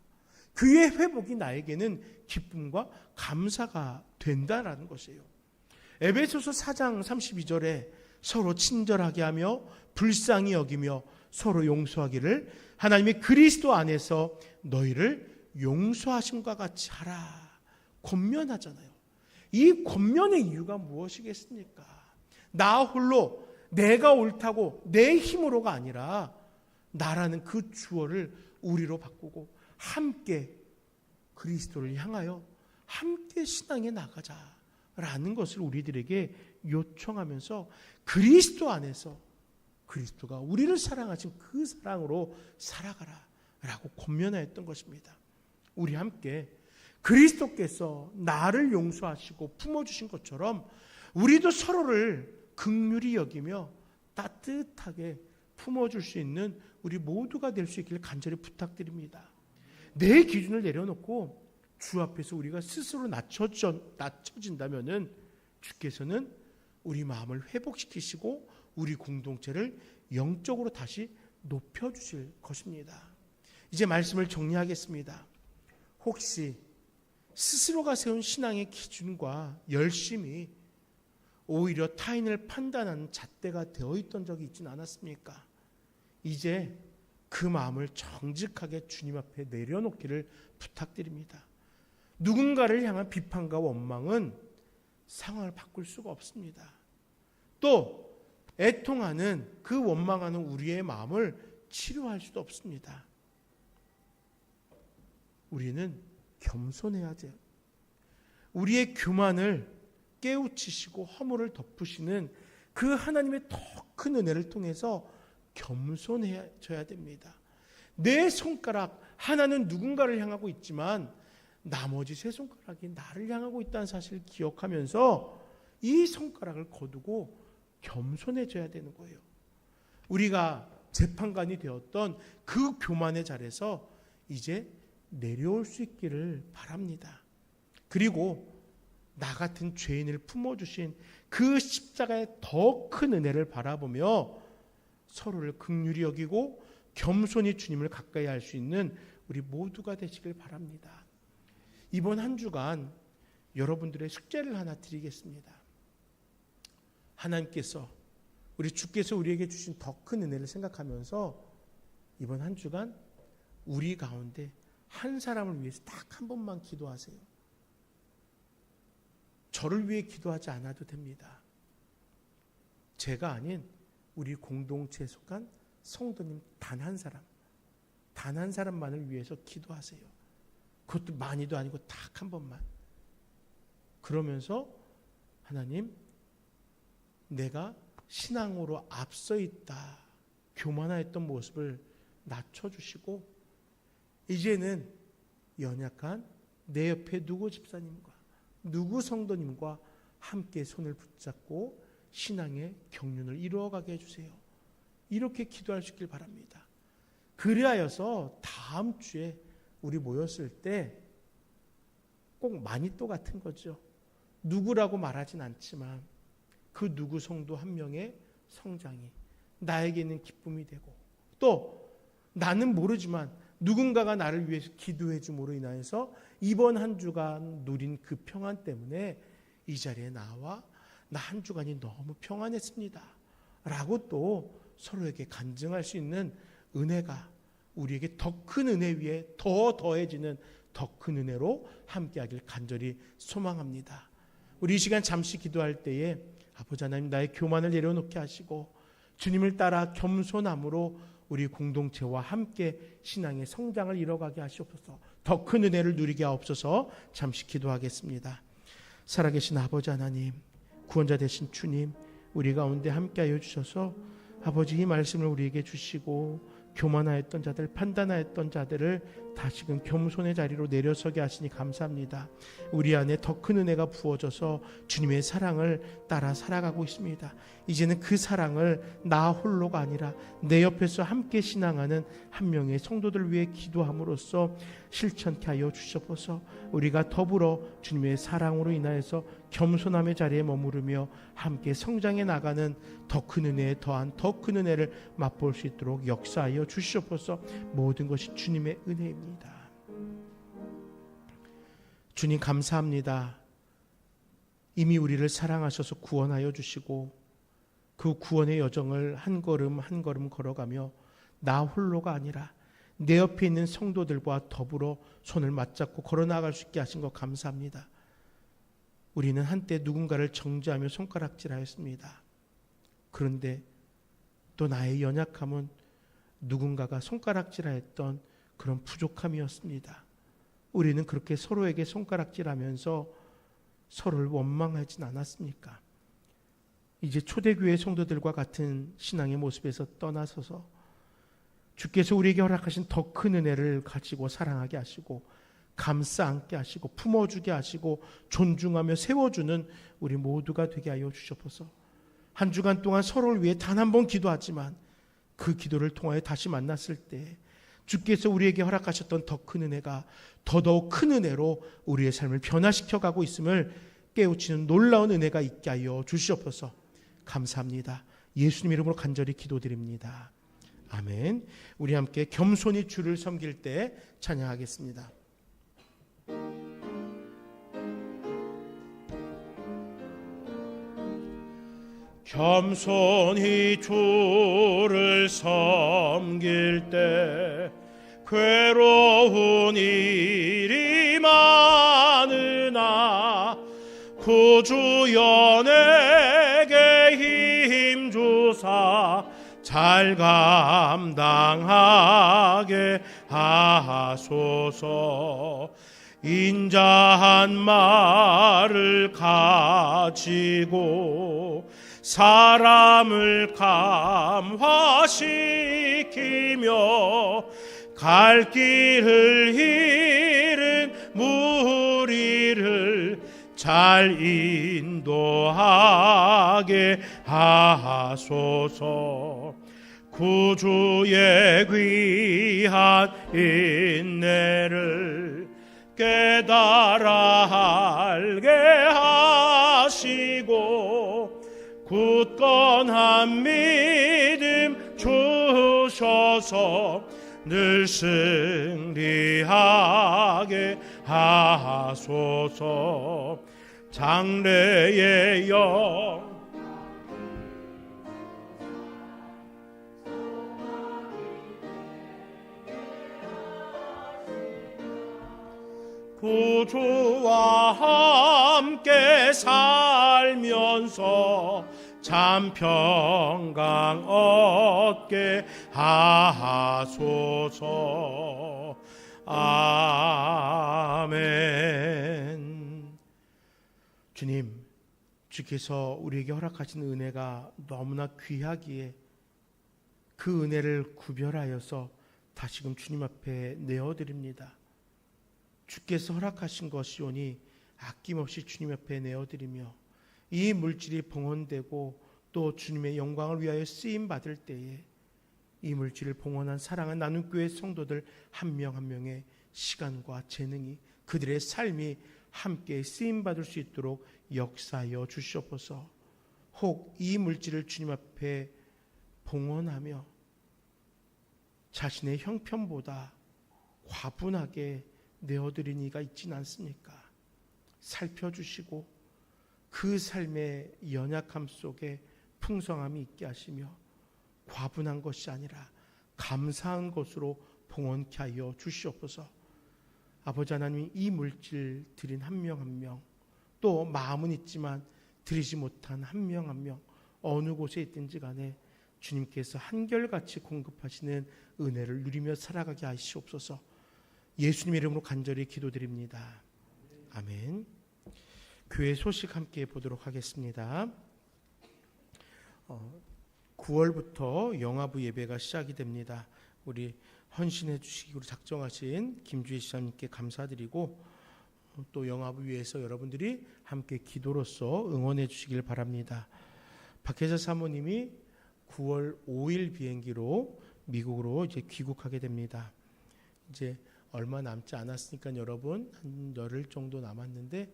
그의 회복이 나에게는 기쁨과 감사가 된다라는 것이에요. 에베소서 4장 32절에 서로 친절하게 하며 불쌍히 여기며 서로 용서하기를 하나님의 그리스도 안에서 너희를 용서하심과 같이 하라. 권면하잖아요. 이 권면의 이유가 무엇이겠습니까? 나 홀로 내가 옳다고 내 힘으로가 아니라 나라는 그 주어를 우리로 바꾸고 함께 그리스도를 향하여 함께 신앙에 나가자라는 것을 우리들에게 요청하면서 그리스도 안에서 그리스도가 우리를 사랑하신 그 사랑으로 살아가라라고 권면하였던 것입니다. 우리 함께 그리스도께서 나를 용서하시고 품어주신 것처럼 우리도 서로를 긍휼히 여기며 따뜻하게 품어줄 수 있는 우리 모두가 될 수 있기를 간절히 부탁드립니다. 내 기준을 내려놓고 주 앞에서 우리가 스스로 낮춰진다면은 주께서는 우리 마음을 회복시키시고 우리 공동체를 영적으로 다시 높여주실 것입니다. 이제 말씀을 정리하겠습니다. 혹시 스스로가 세운 신앙의 기준과 열심이 오히려 타인을 판단하는 잣대가 되어 있던 적이 있지는 않았습니까? 이제 그 마음을 정직하게 주님 앞에 내려놓기를 부탁드립니다. 누군가를 향한 비판과 원망은 상황을 바꿀 수가 없습니다. 또 애통하는 그 원망하는 우리의 마음을 치료할 수도 없습니다. 우리는 겸손해야 돼요. 우리의 교만을 깨우치시고 허물을 덮으시는 그 하나님의 더 큰 은혜를 통해서 겸손해져야 됩니다. 내 손가락 하나는 누군가를 향하고 있지만 나머지 세 손가락이 나를 향하고 있다는 사실을 기억하면서 이 손가락을 거두고 겸손해져야 되는 거예요. 우리가 재판관이 되었던 그 교만의 자리에서 이제 내려올 수 있기를 바랍니다. 그리고 나 같은 죄인을 품어주신 그 십자가의 더 큰 은혜를 바라보며 서로를 긍휼히 여기고 겸손히 주님을 가까이 할 수 있는 우리 모두가 되시길 바랍니다. 이번 한 주간 여러분들의 숙제를 하나 드리겠습니다. 하나님께서 우리 주께서 우리에게 주신 더 큰 은혜를 생각하면서 이번 한 주간 우리 가운데 한 사람을 위해서 딱 한 번만 기도하세요. 저를 위해 기도하지 않아도 됩니다. 제가 아닌 우리 공동체에 속한 성도님 단 한 사람만을 위해서 기도하세요. 그것도 많이도 아니고 딱 한 번만. 그러면서 하나님, 내가 신앙으로 앞서 있다, 교만하였던 모습을 낮춰주시고 이제는 연약한 내 옆에 누구 집사님과 누구 성도님과 함께 손을 붙잡고 신앙의 경륜을 이루어가게 해주세요. 이렇게 기도할 수 있길 바랍니다. 그리하여서 다음 주에 우리 모였을 때 꼭 마니또 같은 거죠. 누구라고 말하진 않지만 그 누구 성도 한 명의 성장이 나에게는 기쁨이 되고 또 나는 모르지만 누군가가 나를 위해서 기도해 줌으로 인하여서 이번 한 주간 누린 그 평안 때문에 이 자리에 나와 나 한 주간이 너무 평안했습니다 라고 또 서로에게 간증할 수 있는 은혜가 우리에게 더 큰 은혜 위에 더 더해지는 더 큰 은혜로 함께하길 간절히 소망합니다. 우리 이 시간 잠시 기도할 때에 아버지 하나님, 나의 교만을 내려놓게 하시고 주님을 따라 겸손함으로 우리 공동체와 함께 신앙의 성장을 이뤄가게 하시옵소서. 더 큰 은혜를 누리게 하옵소서. 잠시 기도하겠습니다. 살아계신 아버지 하나님, 구원자 되신 주님, 우리 가운데 함께하여 주셔서 아버지 이 말씀을 우리에게 주시고 교만하였던 자들, 판단하였던 자들을 다시금 겸손의 자리로 내려서게 하시니 감사합니다. 우리 안에 더 큰 은혜가 부어져서 주님의 사랑을 따라 살아가고 있습니다. 이제는 그 사랑을 나 홀로가 아니라 내 옆에서 함께 신앙하는 한 명의 성도들 위해 기도함으로써 실천케 하여 주시옵소서. 우리가 더불어 주님의 사랑으로 인하여서 겸손함의 자리에 머무르며 함께 성장해 나가는 더 큰 은혜에 더한 더 큰 은혜를 맛볼 수 있도록 역사하여 주시옵소서. 모든 것이 주님의 은혜입니다. 주님 감사합니다. 이미 우리를 사랑하셔서 구원하여 주시고 그 구원의 여정을 한 걸음 한 걸음 걸어가며 나 홀로가 아니라 내 옆에 있는 성도들과 더불어 손을 맞잡고 걸어나갈 수 있게 하신 것 감사합니다. 우리는 한때 누군가를 정죄하며 손가락질하였습니다. 그런데 또 나의 연약함은 누군가가 손가락질하였던 그런 부족함이었습니다. 우리는 그렇게 서로에게 손가락질하면서 서로를 원망하진 않았습니까? 이제 초대교회 성도들과 같은 신앙의 모습에서 떠나서서 주께서 우리에게 허락하신 더 큰 은혜를 가지고 사랑하게 하시고 감싸 안게 하시고 품어주게 하시고 존중하며 세워주는 우리 모두가 되게 하여 주시옵소서. 한 주간 동안 서로를 위해 단 한 번 기도하지만 그 기도를 통하여 다시 만났을 때 주께서 우리에게 허락하셨던 더 큰 은혜가 더더욱 큰 은혜로 우리의 삶을 변화시켜 가고 있음을 깨우치는 놀라운 은혜가 있게 하여 주시옵소서. 감사합니다. 예수님 이름으로 간절히 기도드립니다. 아멘. 우리 함께 겸손히 주를 섬길 때 찬양하겠습니다. 겸손히 주를 섬길 때 괴로운 일이 많으나 구주 연에게 힘주사 잘 감당하게 하소서. 인자한 말을 가지고 사람을 감화시키며 갈 길을 잃은 무리를 잘 인도하게 하소서. 구주의 귀한 인내를 깨달아 알게 하시고 굳건한 믿음 주셔서 늘 승리하게 하소서. 장래의 영 구주와 함께 살면서 참 평강 얻게 하소서. 아멘. 주님, 주께서 우리에게 허락하신 은혜가 너무나 귀하기에 그 은혜를 구별하여서 다시금 주님 앞에 내어드립니다. 주께서 허락하신 것이오니 아낌없이 주님 앞에 내어드리며 이 물질이 봉헌되고 또 주님의 영광을 위하여 쓰임받을 때에 이 물질을 봉헌한 사랑을 나눈 교회 성도들 한 명 한 명의 시간과 재능이 그들의 삶이 함께 쓰임받을 수 있도록 역사하여 주시옵소서. 혹 이 물질을 주님 앞에 봉헌하며 자신의 형편보다 과분하게 내어드린 이가 있지는 않습니까? 살펴주시고 그 삶의 연약함 속에 풍성함이 있게 하시며 과분한 것이 아니라 감사한 것으로 봉헌케 하여 주시옵소서. 아버지 하나님, 이 물질 드린 한 명 한 명, 또 마음은 있지만 드리지 못한 한 명 한 명, 어느 곳에 있든지 간에 주님께서 한결같이 공급하시는 은혜를 누리며 살아가게 하시옵소서. 예수님 이름으로 간절히 기도드립니다. 아멘. 교회 소식 함께 보도록 하겠습니다. 9월부터 영화부 예배가 시작이 됩니다. 우리 헌신해 주시기로 작정하신 김주희 시장님께 감사드리고, 또 영화부 위해서 여러분들이 함께 기도로서 응원해 주시길 바랍니다. 박혜자 사모님이 9월 5일 비행기로 미국으로 이제 귀국하게 됩니다. 이제 얼마 남지 않았으니까 여러분, 한 열흘 정도 남았는데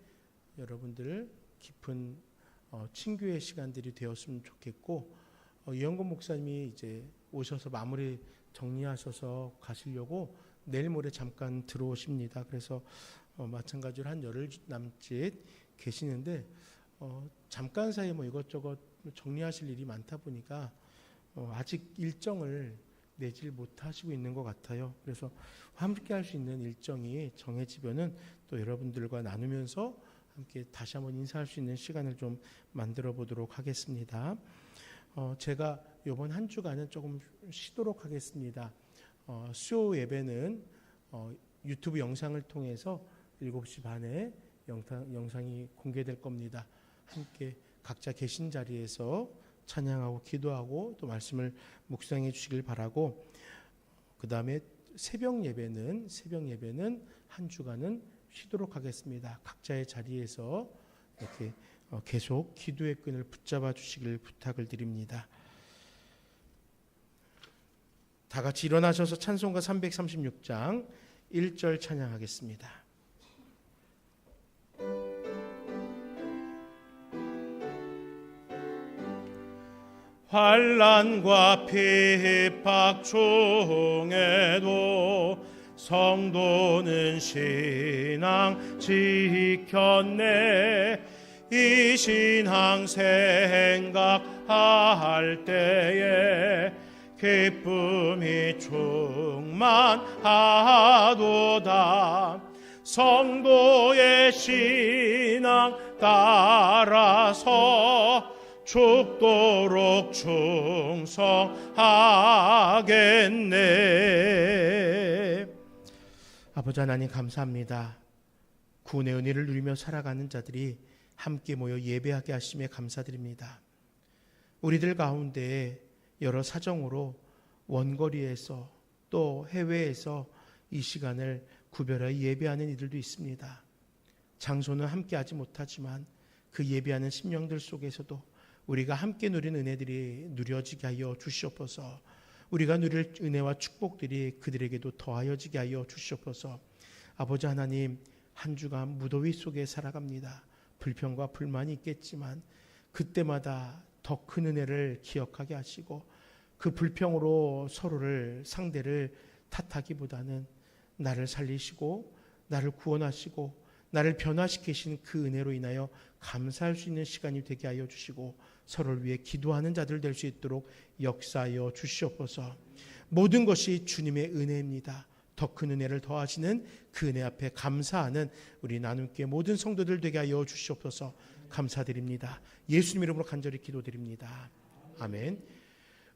여러분들 깊은 친교의 시간들이 되었으면 좋겠고, 이영건 목사님이 이제 오셔서 마무리 정리하셔서 가시려고 내일 모레 잠깐 들어오십니다. 그래서 마찬가지로 한 열흘 남짓 계시는데 잠깐 사이에 뭐 이것저것 정리하실 일이 많다 보니까 아직 일정을 내질 못하시고 있는 것 같아요. 그래서 함께 할 수 있는 일정이 정해지면은 또 여러분들과 나누면서 함께 다시 한번 인사할 수 있는 시간을 좀 만들어 보도록 하겠습니다. 제가 이번 한 주간은 조금 쉬도록 하겠습니다. 수요 예배는 유튜브 영상을 통해서 7시 반에 영상이 공개될 겁니다. 함께 각자 계신 자리에서 찬양하고 기도하고 또 말씀을 묵상해 주시길 바라고, 그 다음에 새벽 예배는 한 주간은 쉬도록 하겠습니다. 각자의 자리에서 이렇게 계속 기도의 끈을 붙잡아 주시길 부탁을 드립니다. 다 같이 일어나셔서 찬송가 336장 1절 찬양하겠습니다. 환난과 핍박 중에도 성도는 신앙 지켰네. 이 신앙 생각할 때에 기쁨이 충만하도다. 성도의 신앙 따라서 죽도록 충성하겠네. 아버지 하나님 감사합니다. 구원의 은혜를 누리며 살아가는 자들이 함께 모여 예배하게 하심에 감사드립니다. 우리들 가운데 여러 사정으로 원거리에서 또 해외에서 이 시간을 구별하여 예배하는 이들도 있습니다. 장소는 함께하지 못하지만 그 예배하는 심령들 속에서도 우리가 함께 누린 은혜들이 누려지게 하여 주시옵소서. 우리가 누릴 은혜와 축복들이 그들에게도 더하여지게 하여 주시옵소서. 아버지 하나님, 한 주간 무더위 속에 살아갑니다. 불평과 불만이 있겠지만 그때마다 더 큰 은혜를 기억하게 하시고, 그 불평으로 서로를 상대를 탓하기보다는 나를 살리시고 나를 구원하시고 나를 변화시키신 그 은혜로 인하여 감사할 수 있는 시간이 되게 하여 주시고, 서로를 위해 기도하는 자들 될 수 있도록 역사하여 주시옵소서. 모든 것이 주님의 은혜입니다. 더 큰 은혜를 더하시는 그 은혜 앞에 감사하는 우리 나눔께 모든 성도들 되게 하여 주시옵소서. 감사드립니다. 예수님 이름으로 간절히 기도드립니다. 아멘.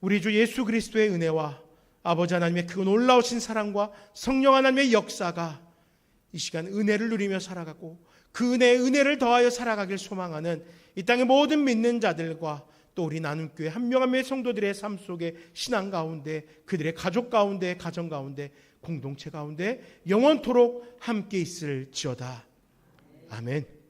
우리 주 예수 그리스도의 은혜와 아버지 하나님의 그 놀라우신 사랑과 성령 하나님의 역사가 이 시간 은혜를 누리며 살아가고 그 은혜를 더하여 살아가길 소망하는 이 땅의 모든 믿는 자들과 또 우리 나눔교회 한 명 한 명의 성도들의 삶 속에, 신앙 가운데, 그들의 가족 가운데, 가정 가운데, 공동체 가운데 영원토록 함께 있을지어다. 아멘.